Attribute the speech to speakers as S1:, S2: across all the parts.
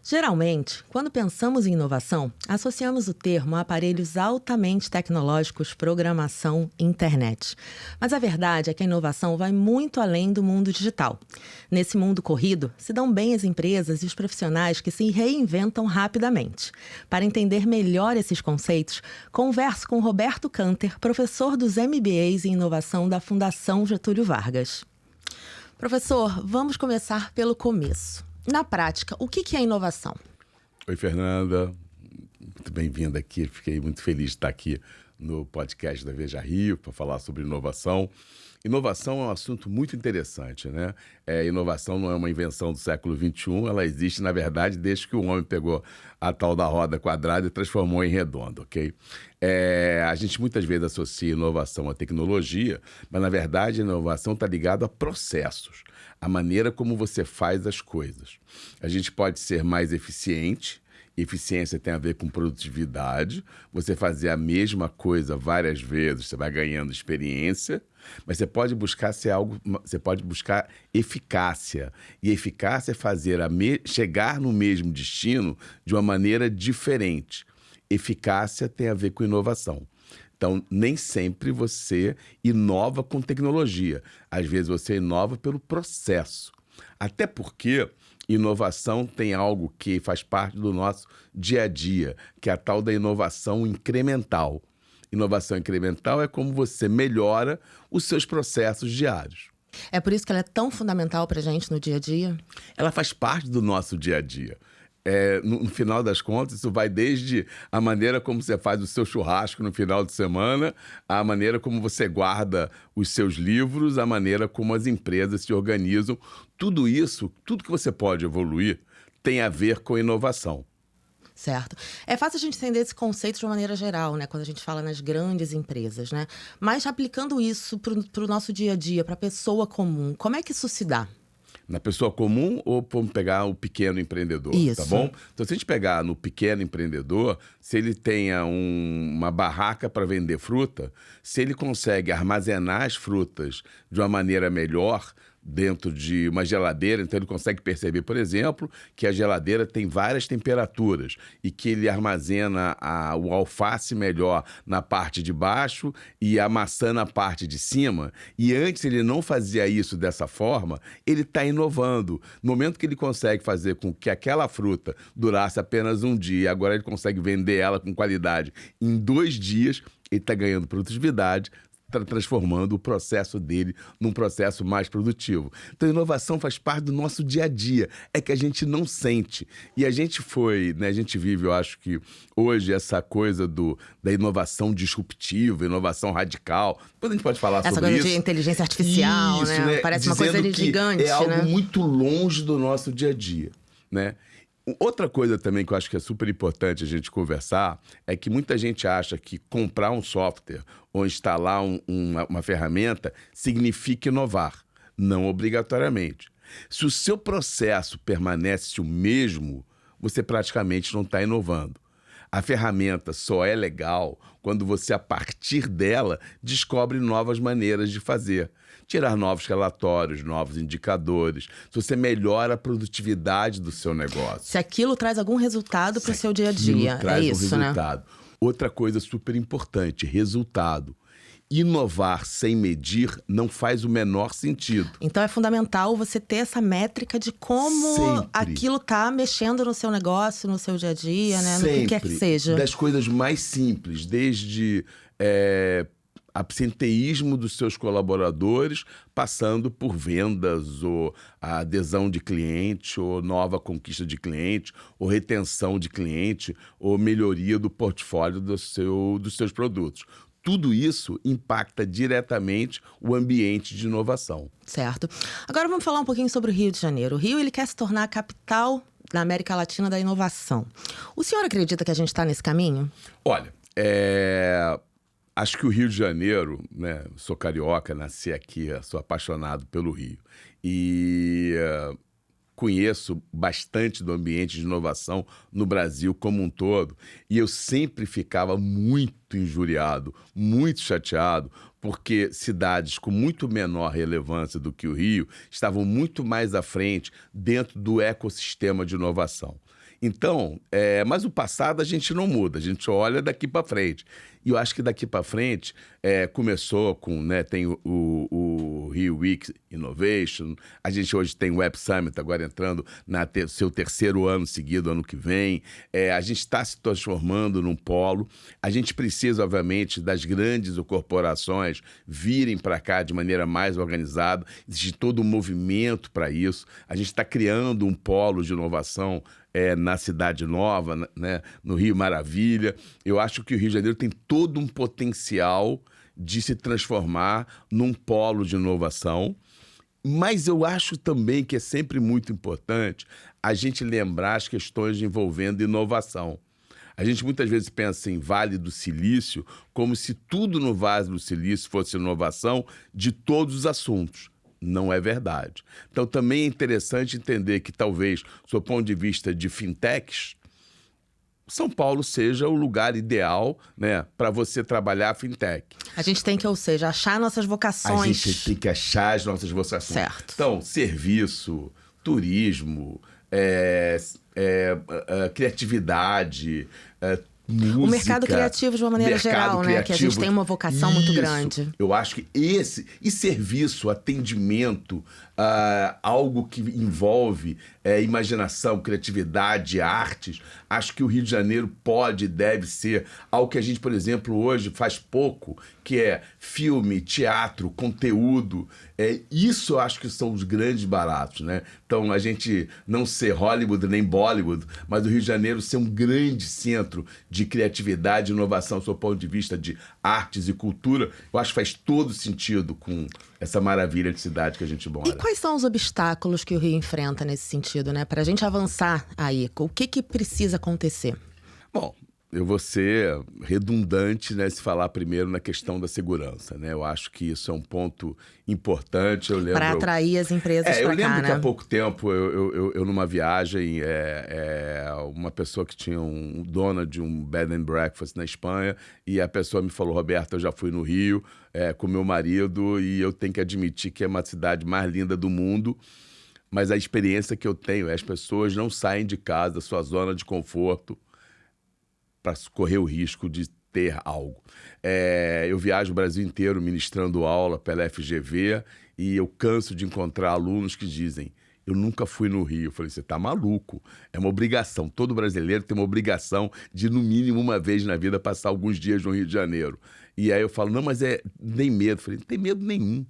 S1: Geralmente, quando pensamos em inovação, associamos o termo a aparelhos altamente tecnológicos, programação e internet. Mas a verdade é que a inovação vai muito além do mundo digital. Nesse mundo corrido, se dão bem as empresas e os profissionais que se reinventam rapidamente. Para entender melhor esses conceitos, converso com Roberto Kanter, professor dos MBAs em Inovação da Fundação Getúlio Vargas. Professor, vamos começar pelo começo. Na prática, o que é inovação?
S2: Oi, Fernanda. Muito bem-vinda aqui. Fiquei muito feliz de estar aqui no podcast da Veja Rio para falar sobre inovação. Inovação é um assunto muito interessante, né? Inovação não é uma invenção do século XXI, ela existe, na verdade, desde que o homem pegou a tal da roda quadrada e transformou em redonda, ok? A gente muitas vezes associa inovação à tecnologia, mas, na verdade, a inovação está ligada a processos, a maneira como você faz as coisas. A gente pode ser mais eficiente. Eficiência tem a ver com produtividade. Você fazer a mesma coisa várias vezes, você vai ganhando experiência, mas você pode buscar você pode buscar eficácia. E eficácia é chegar no mesmo destino de uma maneira diferente. Eficácia tem a ver com inovação. Então, nem sempre você inova com tecnologia. Às vezes você inova pelo processo. Até porque inovação tem algo que faz parte do nosso dia a dia, que é a tal da inovação incremental. Inovação incremental é como você melhora os seus processos diários.
S1: É por isso que ela é tão fundamental para a gente no dia a dia?
S2: Ela faz parte do nosso dia a dia. No final das contas, isso vai desde a maneira como você faz o seu churrasco no final de semana, a maneira como você guarda os seus livros, a maneira como as empresas se organizam. Tudo isso, tudo que você pode evoluir, tem a ver com inovação.
S1: Certo. É fácil a gente entender esse conceito de uma maneira geral, né? Quando a gente fala nas grandes empresas, né? Mas aplicando isso para o nosso dia a dia, para a pessoa comum, como é que isso se dá?
S2: Na pessoa comum ou vamos pegar o pequeno empreendedor,
S1: Isso.
S2: Tá bom? Então, se a gente pegar no pequeno empreendedor, se ele tenha uma barraca para vender fruta, se ele consegue armazenar as frutas de uma maneira melhor dentro de uma geladeira, então ele consegue perceber, por exemplo, que a geladeira tem várias temperaturas e que ele armazena o alface melhor na parte de baixo e a maçã na parte de cima, e antes ele não fazia isso dessa forma, ele está inovando. No momento que ele consegue fazer com que aquela fruta durasse apenas um dia, e agora ele consegue vender ela com qualidade em 2 dias, ele está ganhando produtividade, transformando o processo dele num processo mais produtivo. Então, a inovação faz parte do nosso dia a dia, é que a gente não sente. E a gente a gente vive, eu acho que hoje, essa coisa da inovação disruptiva, inovação radical. Depois a gente pode falar sobre isso.
S1: Essa coisa de inteligência artificial,
S2: isso,
S1: né? Parece uma coisa gigante,
S2: é algo
S1: né?
S2: muito longe do nosso dia a dia, né? Outra coisa também que eu acho que é super importante a gente conversar é que muita gente acha que comprar um software ou instalar uma ferramenta significa inovar. Não obrigatoriamente. Se o seu processo permanece o mesmo, você praticamente não está inovando. A ferramenta só é legal quando você, a partir dela, descobre novas maneiras de fazer. Tirar novos relatórios, novos indicadores. Se você melhora a produtividade do seu negócio.
S1: Se aquilo traz algum resultado para o seu dia a dia.
S2: Traz
S1: isso,
S2: um resultado.
S1: Né?
S2: Outra coisa super importante, resultado. Inovar sem medir não faz o menor sentido.
S1: Então é fundamental você ter essa métrica de como
S2: Sempre.
S1: Aquilo está mexendo no seu negócio, no seu dia a dia, né?
S2: Sempre.
S1: No que quer que seja.
S2: Das coisas mais simples, desde absenteísmo dos seus colaboradores, passando por vendas, ou a adesão de cliente, ou nova conquista de cliente, ou retenção de cliente, ou melhoria do portfólio dos seus produtos. Tudo isso impacta diretamente o ambiente de inovação.
S1: Certo. Agora vamos falar um pouquinho sobre o Rio de Janeiro. O Rio, ele quer se tornar a capital da América Latina da inovação. O senhor acredita que a gente está nesse caminho?
S2: Olha, acho que o Rio de Janeiro, né? Sou carioca, nasci aqui, sou apaixonado pelo Rio. E conheço bastante do ambiente de inovação no Brasil como um todo, e eu sempre ficava muito injuriado, muito chateado, porque cidades com muito menor relevância do que o Rio estavam muito mais à frente dentro do ecossistema de inovação. Então, mas o passado a gente não muda, a gente olha daqui para frente. E eu acho que daqui para frente começou com, né, tem o Rio Week Innovation, a gente hoje tem o Web Summit agora entrando no seu terceiro ano seguido, ano que vem. A gente está se transformando num polo. A gente precisa, obviamente, das grandes corporações virem para cá de maneira mais organizada. Existe todo um movimento para isso. A gente está criando um polo de inovação na Cidade Nova, né, no Rio Maravilha. Eu acho que o Rio de Janeiro tem todo um potencial de se transformar num polo de inovação, mas eu acho também que é sempre muito importante a gente lembrar as questões envolvendo inovação. A gente muitas vezes pensa em Vale do Silício como se tudo no Vale do Silício fosse inovação de todos os assuntos. Não é verdade. Então, também é interessante entender que, talvez, do ponto de vista de fintechs, São Paulo seja o lugar ideal, né, para você trabalhar fintech.
S1: A gente tem que, ou seja, achar nossas vocações.
S2: A gente tem que achar as nossas vocações.
S1: Certo.
S2: Então, serviço, turismo, criatividade, música,
S1: o mercado criativo de uma maneira geral, né? Que a gente tem uma vocação muito grande.
S2: Eu acho que e serviço, atendimento, algo que envolve imaginação, criatividade, artes, acho que o Rio de Janeiro pode e deve ser algo que a gente, por exemplo, hoje faz pouco, que é filme, teatro, conteúdo. Isso eu acho que são os grandes baratos, né? Então, a gente não ser Hollywood nem Bollywood, mas o Rio de Janeiro ser um grande centro de criatividade e inovação, do seu ponto de vista de artes e cultura, eu acho que faz todo sentido com essa maravilha de cidade que a gente mora.
S1: E quais são os obstáculos que o Rio enfrenta nesse sentido, né? Para a gente avançar aí, o que precisa acontecer?
S2: Bom, eu vou ser redundante, né, se falar primeiro na questão da segurança, né? Eu acho que isso é um ponto importante.
S1: Para atrair as empresas para cá, né?
S2: Eu lembro que há pouco tempo, eu numa viagem, uma pessoa que tinha dona de um bed and breakfast na Espanha, e a pessoa me falou: Roberto, eu já fui no Rio com meu marido e eu tenho que admitir que é uma cidade mais linda do mundo, mas a experiência que eu tenho é as pessoas não saem de casa, da sua zona de conforto, para correr o risco de ter algo. Eu viajo o Brasil inteiro ministrando aula pela FGV e eu canso de encontrar alunos que dizem: eu nunca fui no Rio. Eu falei: você tá maluco? É uma obrigação. Todo brasileiro tem uma obrigação de, no mínimo, uma vez na vida, passar alguns dias no Rio de Janeiro. E aí eu falo: não, mas nem medo. Eu falei: não tem medo nenhum.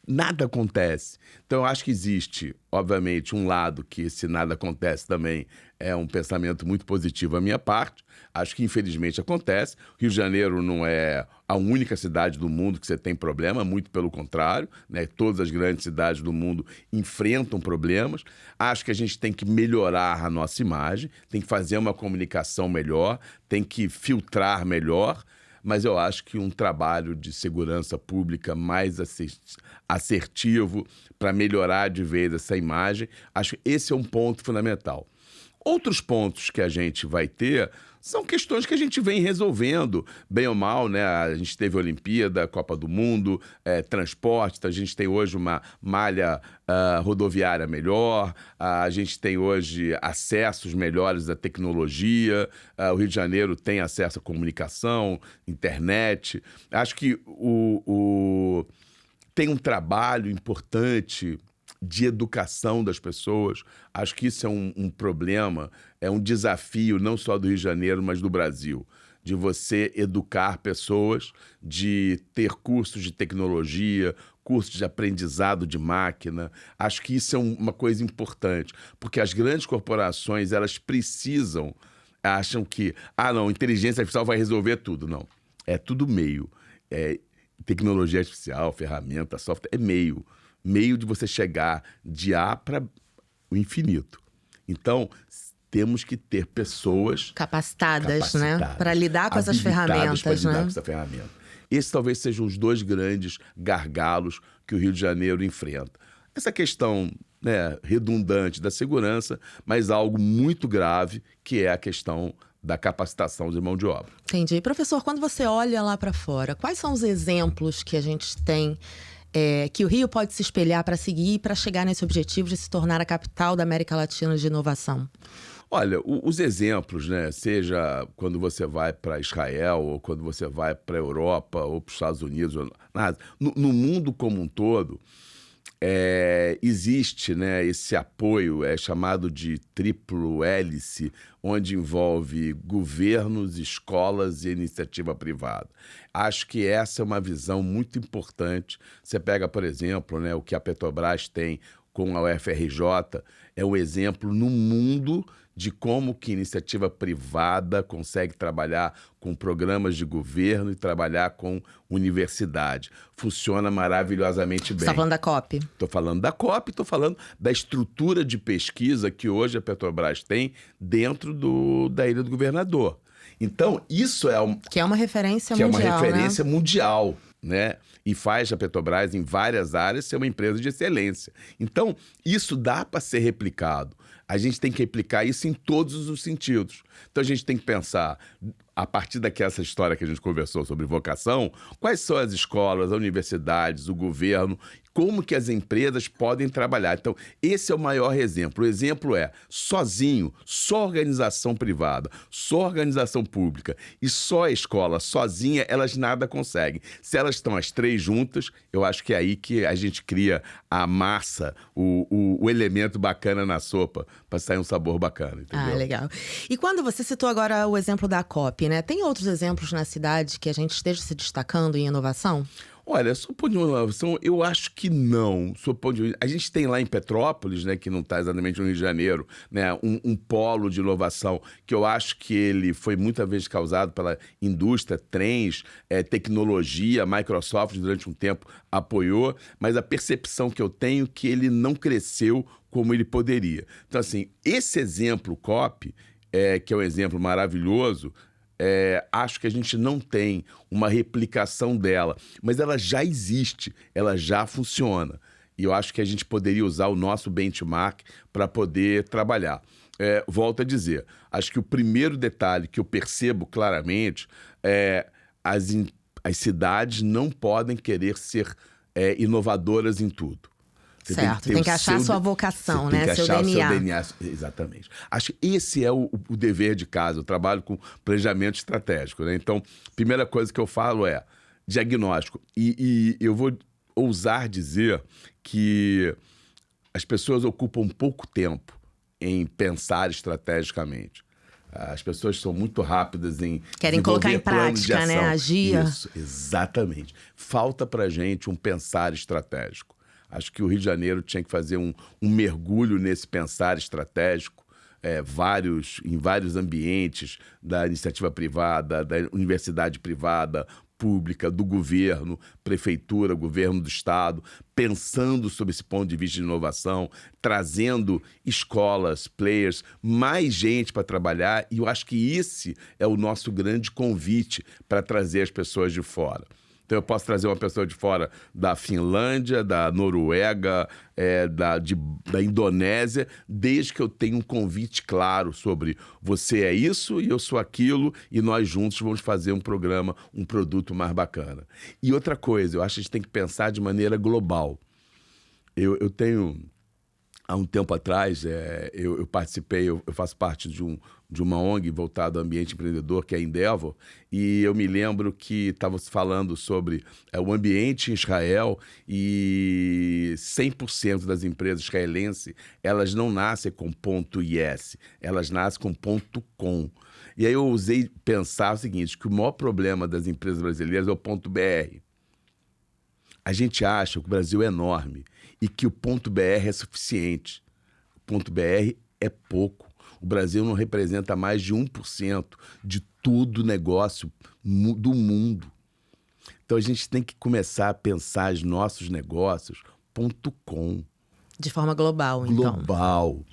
S2: Nada acontece. Então, eu acho que existe, obviamente, um lado que, se nada acontece, também é um pensamento muito positivo da minha parte. Acho que, infelizmente, acontece. Rio de Janeiro não é a única cidade do mundo que você tem problema, muito pelo contrário, né? Todas as grandes cidades do mundo enfrentam problemas. Acho que a gente tem que melhorar a nossa imagem, tem que fazer uma comunicação melhor, tem que filtrar melhor. Mas eu acho que um trabalho de segurança pública mais assertivo para melhorar de vez essa imagem, acho que esse é um ponto fundamental. Outros pontos que a gente vai ter são questões que a gente vem resolvendo, bem ou mal, né? A gente teve a Olimpíada, Copa do Mundo, transporte, a gente tem hoje uma malha rodoviária melhor, a gente tem hoje acessos melhores à tecnologia, o Rio de Janeiro tem acesso à comunicação, internet. Acho que tem um trabalho importante de educação das pessoas. Acho que isso é um problema, é um desafio não só do Rio de Janeiro, mas do Brasil, de você educar pessoas, de ter cursos de tecnologia, cursos de aprendizado de máquina. Acho que isso é uma coisa importante, porque as grandes corporações, elas acham que, não, inteligência artificial vai resolver tudo. Não, é tudo meio. Tecnologia artificial, ferramenta, software, é meio de você chegar de A para o infinito. Então, temos que ter pessoas
S1: capacitadas, né? Para lidar com essas ferramentas,
S2: para lidar
S1: né?
S2: com essa ferramenta. Esses talvez sejam os dois grandes gargalos que o Rio de Janeiro enfrenta. Essa questão né, redundante da segurança, mas algo muito grave, que é a questão da capacitação de mão de obra.
S1: Entendi. Professor, quando você olha lá para fora, quais são os exemplos que a gente tem que o Rio pode se espelhar para seguir, para chegar nesse objetivo de se tornar a capital da América Latina de inovação?
S2: Olha, os exemplos, né, seja quando você vai para Israel, ou quando você vai para a Europa, ou para os Estados Unidos, no mundo como um todo, existe, né, esse apoio, chamado de triplo hélice, onde envolve governos, escolas e iniciativa privada. Acho que essa é uma visão muito importante. Você pega, por exemplo, né, o que a Petrobras tem com a UFRJ, é um exemplo no mundo de como que iniciativa privada consegue trabalhar com programas de governo e trabalhar com universidade. Funciona maravilhosamente bem.
S1: Você está falando da COP?
S2: Estou falando da COP, estou falando da estrutura de pesquisa que hoje a Petrobras tem dentro da Ilha do Governador. Então, isso
S1: que é uma referência mundial,
S2: é uma referência mundial, né? E faz a Petrobras, em várias áreas, ser uma empresa de excelência. Então, isso dá para ser replicado. A gente tem que replicar isso em todos os sentidos. Então, a gente tem que pensar, a partir daquela história que a gente conversou sobre vocação, quais são as escolas, as universidades, o governo, como que as empresas podem trabalhar. Então, esse é o maior exemplo. O exemplo é, sozinho, só organização privada, só organização pública e só a escola, sozinha, elas nada conseguem. Se elas estão as três juntas, eu acho que é aí que a gente cria a massa, o elemento bacana na sopa, para sair um sabor bacana, entendeu?
S1: Ah, legal. E quando você citou agora o exemplo da COP, né? Tem outros exemplos na cidade que a gente esteja se destacando em inovação?
S2: Olha, sob o ponto de inovação, eu acho que não. A gente tem lá em Petrópolis, né, que não está exatamente no Rio de Janeiro, né, um polo de inovação que eu acho que ele foi muitas vezes causado pela indústria, trens, tecnologia. A Microsoft durante um tempo apoiou, mas a percepção que eu tenho é que ele não cresceu como ele poderia. Então, assim, esse exemplo COP, que é um exemplo maravilhoso, acho que a gente não tem uma replicação dela, mas ela já existe, ela já funciona. E eu acho que a gente poderia usar o nosso benchmark para poder trabalhar. Volto a dizer, acho que o primeiro detalhe que eu percebo claramente é as cidades não podem querer ser inovadoras em tudo.
S1: Você tem que achar a sua vocação, né?
S2: Tem que
S1: seu
S2: achar
S1: DNA.
S2: o seu DNA. Exatamente. Acho que esse é o dever de casa. Eu trabalho com planejamento estratégico, né? Então, primeira coisa que eu falo é diagnóstico. E eu vou ousar dizer que as pessoas ocupam pouco tempo em pensar estrategicamente. As pessoas são muito rápidas em
S1: querem colocar em prática, né? Agir.
S2: Isso, exatamente. Falta pra gente um pensar estratégico. Acho que o Rio de Janeiro tinha que fazer um mergulho nesse pensar estratégico, em vários ambientes da iniciativa privada, da universidade privada, pública, do governo, prefeitura, governo do estado, pensando sobre esse ponto de vista de inovação, trazendo escolas, players, mais gente para trabalhar. E eu acho que esse é o nosso grande convite para trazer as pessoas de fora. Então, eu posso trazer uma pessoa de fora da Finlândia, da Noruega, da Indonésia, desde que eu tenha um convite claro sobre você é isso e eu sou aquilo, e nós juntos vamos fazer um programa, um produto mais bacana. E outra coisa, eu acho que a gente tem que pensar de maneira global. Eu tenho... Há um tempo atrás, eu participei, eu faço parte de uma ONG voltada ao ambiente empreendedor, que é a Endeavor, e eu me lembro que estava falando sobre o ambiente em Israel, e 100% das empresas israelenses, elas não nascem com .is, elas nascem com .com. E aí eu ousei pensar o seguinte, que o maior problema das empresas brasileiras é o .br. A gente acha que o Brasil é enorme e que o .br é suficiente. O .br é pouco. O Brasil não representa mais de 1% de todo o negócio do mundo. Então, a gente tem que começar a pensar os nossos negócios .com.
S1: De forma global, então.
S2: Global.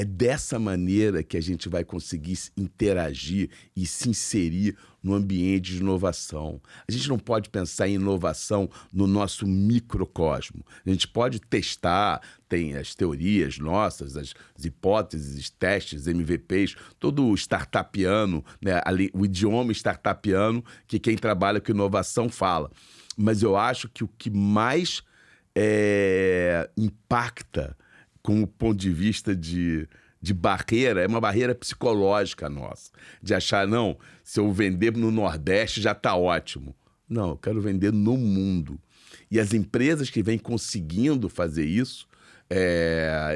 S2: É dessa maneira que a gente vai conseguir interagir e se inserir no ambiente de inovação. A gente não pode pensar em inovação no nosso microcosmo. A gente pode testar, tem as teorias nossas, as hipóteses, testes, MVPs, todo o startupiano, né? O idioma startupiano que quem trabalha com inovação fala. Mas eu acho que o que mais impacta com o ponto de vista de barreira, é uma barreira psicológica nossa. De achar, não, se eu vender no Nordeste já está ótimo. Não, eu quero vender no mundo. E as empresas que vêm conseguindo fazer isso,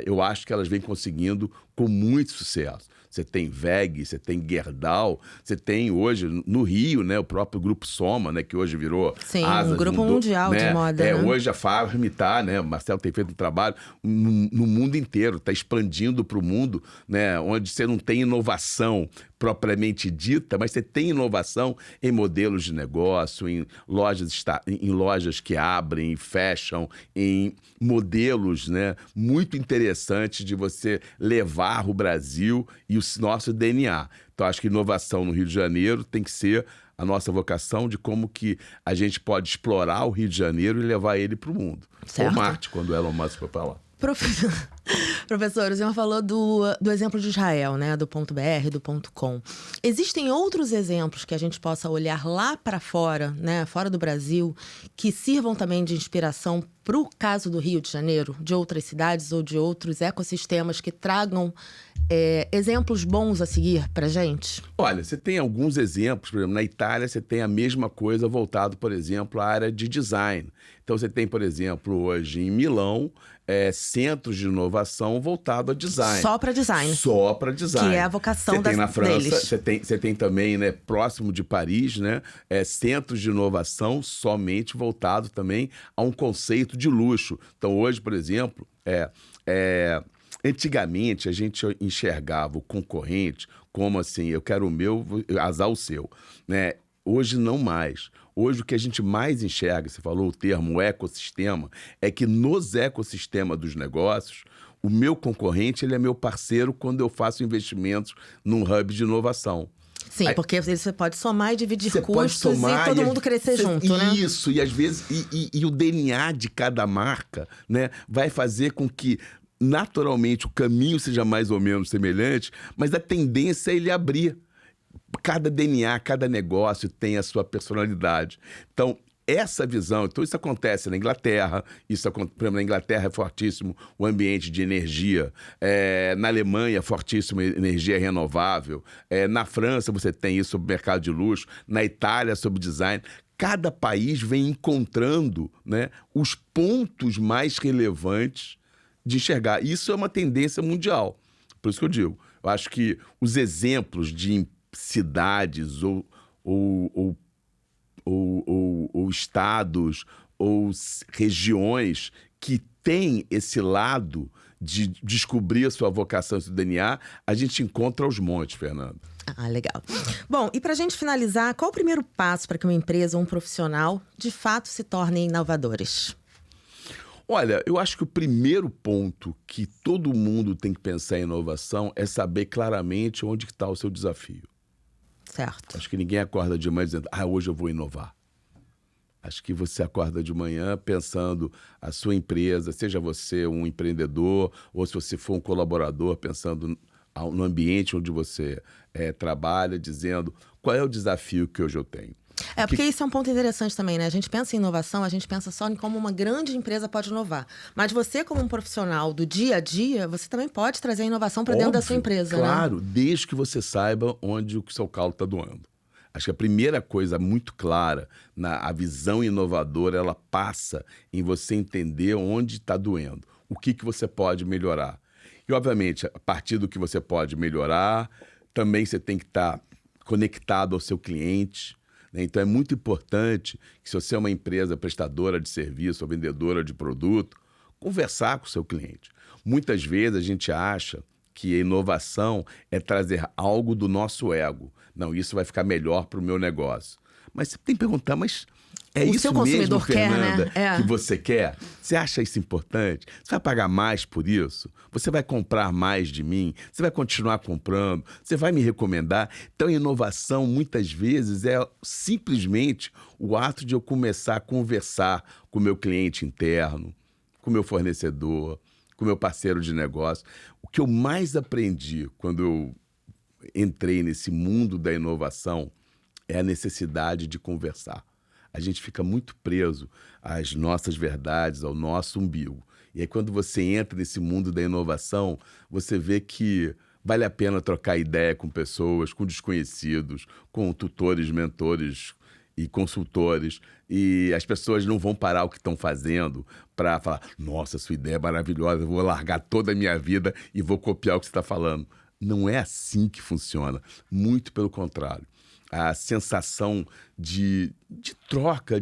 S2: eu acho que elas vêm conseguindo com muito sucesso. Você tem WEG, você tem Gerdau, você tem hoje no Rio, né, o próprio Grupo Soma, né, que hoje virou Asas,
S1: um grupo mundial, né, de moda. Né?
S2: Hoje a Farm está, né, o Marcelo tem feito um trabalho no mundo inteiro, está expandindo para o mundo, né, onde você não tem inovação propriamente dita, mas você tem inovação em modelos de negócio, em lojas que abrem e fecham, em modelos, né, muito interessantes de você levar o Brasil e o nosso DNA. Então, acho que inovação no Rio de Janeiro tem que ser a nossa vocação de como que a gente pode explorar o Rio de Janeiro e levar ele para o mundo.
S1: Certo.
S2: Ou Marte, quando o Elon Musk foi para lá.
S1: Professor, o senhor falou do exemplo de Israel, né? Do .br, do .com. Existem outros exemplos que a gente possa olhar lá para fora, né? Fora do Brasil, que sirvam também de inspiração para o caso do Rio de Janeiro, de outras cidades ou de outros ecossistemas que tragam exemplos bons a seguir para a gente?
S2: Olha, você tem alguns exemplos. Por exemplo, na Itália você tem a mesma coisa voltado, por exemplo, à área de design. Então você tem, por exemplo, hoje em Milão, centros de inovação voltado a design.
S1: Só para design.
S2: Só para design.
S1: Que é a vocação
S2: deles. Na França,
S1: deles.
S2: Você tem também, né, próximo de Paris, né, centros de inovação somente voltado também a um conceito de luxo. Então hoje, por exemplo, antigamente a gente enxergava o concorrente como assim, eu quero o meu, azar o seu, né? Hoje não mais. Hoje o que a gente mais enxerga, você falou o termo ecossistema, é que nos ecossistemas dos negócios, o meu concorrente ele é meu parceiro quando eu faço investimentos num hub de inovação.
S1: Sim, porque você pode somar e dividir custos e todo mundo crescer junto, né?
S2: Isso, e às vezes e o DNA de cada marca, né, vai fazer com que naturalmente o caminho seja mais ou menos semelhante, mas a tendência é ele abrir. Cada DNA, cada negócio tem a sua personalidade. Então, essa visão, então isso acontece na Inglaterra, por exemplo, na Inglaterra é fortíssimo o ambiente de energia, na Alemanha é fortíssimo energia renovável, na França você tem isso sobre mercado de luxo, na Itália sobre design. Cada país vem encontrando, né, os pontos mais relevantes de enxergar. Isso é uma tendência mundial. Por isso que eu digo, eu acho que os exemplos de cidades ou estados ou regiões que têm esse lado de descobrir a sua vocação e seu DNA, a gente encontra aos montes, Fernando.
S1: Ah, legal. Bom, e para a gente finalizar, qual o primeiro passo para que uma empresa ou um profissional de fato se tornem inovadores?
S2: Olha, eu acho que o primeiro ponto que todo mundo tem que pensar em inovação é saber claramente onde está o seu desafio.
S1: Certo.
S2: Acho que ninguém acorda de manhã dizendo, hoje eu vou inovar. Acho que você acorda de manhã pensando a sua empresa, seja você um empreendedor ou se você for um colaborador, pensando no ambiente onde você trabalha, dizendo qual é o desafio que hoje eu tenho.
S1: Porque isso é um ponto interessante também, né? A gente pensa em inovação, a gente pensa só em como uma grande empresa pode inovar. Mas você, como um profissional do dia a dia, você também pode trazer a inovação para dentro da sua empresa,
S2: claro,
S1: né?
S2: desde que você saiba onde o seu calo está doendo. Acho que a primeira coisa muito clara, a visão inovadora, ela passa em você entender onde está doendo. O que você pode melhorar. E, obviamente, a partir do que você pode melhorar, também você tem que estar conectado ao seu cliente. Então, é muito importante que, se você é uma empresa prestadora de serviço ou vendedora de produto, conversar com o seu cliente. Muitas vezes a gente acha que a inovação é trazer algo do nosso ego. Não, isso vai ficar melhor para o meu negócio. Mas você tem que perguntar, mas É
S1: o
S2: isso
S1: seu
S2: mesmo,
S1: consumidor
S2: Fernanda,
S1: quer, né?
S2: que você quer? Você acha isso importante? Você vai pagar mais por isso? Você vai comprar mais de mim? Você vai continuar comprando? Você vai me recomendar? Então, inovação, muitas vezes, é simplesmente o ato de eu começar a conversar com o meu cliente interno, com o meu fornecedor, com o meu parceiro de negócio. O que eu mais aprendi quando eu entrei nesse mundo da inovação é a necessidade de conversar. A gente fica muito preso às nossas verdades, ao nosso umbigo. E aí, quando você entra nesse mundo da inovação, você vê que vale a pena trocar ideia com pessoas, com desconhecidos, com tutores, mentores e consultores. E as pessoas não vão parar o que estão fazendo para falar: nossa, sua ideia é maravilhosa, eu vou largar toda a minha vida e vou copiar o que você está falando. Não é assim que funciona. Muito pelo contrário. A sensação de troca,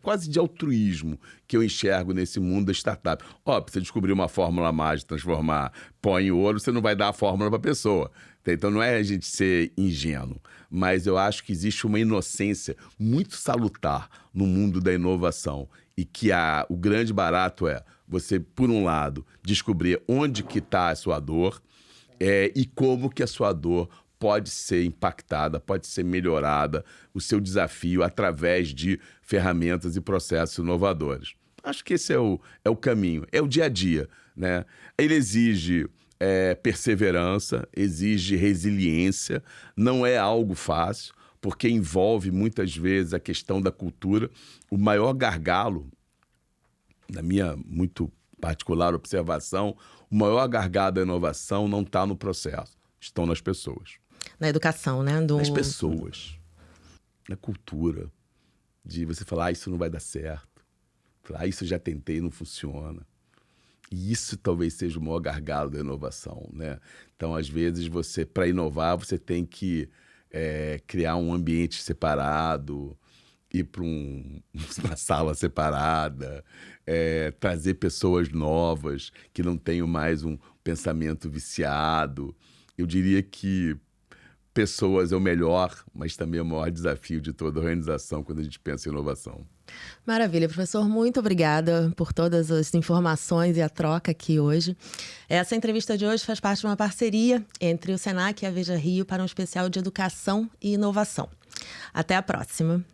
S2: quase de altruísmo que eu enxergo nesse mundo da startup. Ó, pra você descobrir uma fórmula mágica, transformar pó em ouro, você não vai dar a fórmula para a pessoa. Então não é a gente ser ingênuo, mas eu acho que existe uma inocência muito salutar no mundo da inovação e que o grande barato é você, por um lado, descobrir onde que está a sua dor e como que a sua dor pode ser impactada, pode ser melhorada, o seu desafio através de ferramentas e processos inovadores. Acho que esse é o caminho, é o dia a dia, né? Ele exige perseverança, exige resiliência, não é algo fácil, porque envolve muitas vezes a questão da cultura. O maior gargalo, na minha muito particular observação, o maior gargalo da inovação não está no processo, estão nas pessoas.
S1: Na educação, né?
S2: Nas pessoas, na cultura, de você falar: isso não vai dar certo, falar: isso eu já tentei, não funciona. E isso talvez seja o maior gargalo da inovação, né? Então, às vezes, para inovar, você tem que criar um ambiente separado, ir para uma sala separada, trazer pessoas novas que não tenham mais um pensamento viciado. Eu diria que pessoas é o melhor, mas também é o maior desafio de toda a organização quando a gente pensa em inovação.
S1: Maravilha, professor. Muito obrigada por todas as informações e a troca aqui hoje. Essa entrevista de hoje faz parte de uma parceria entre o Senac e a Veja Rio para um especial de educação e inovação. Até a próxima.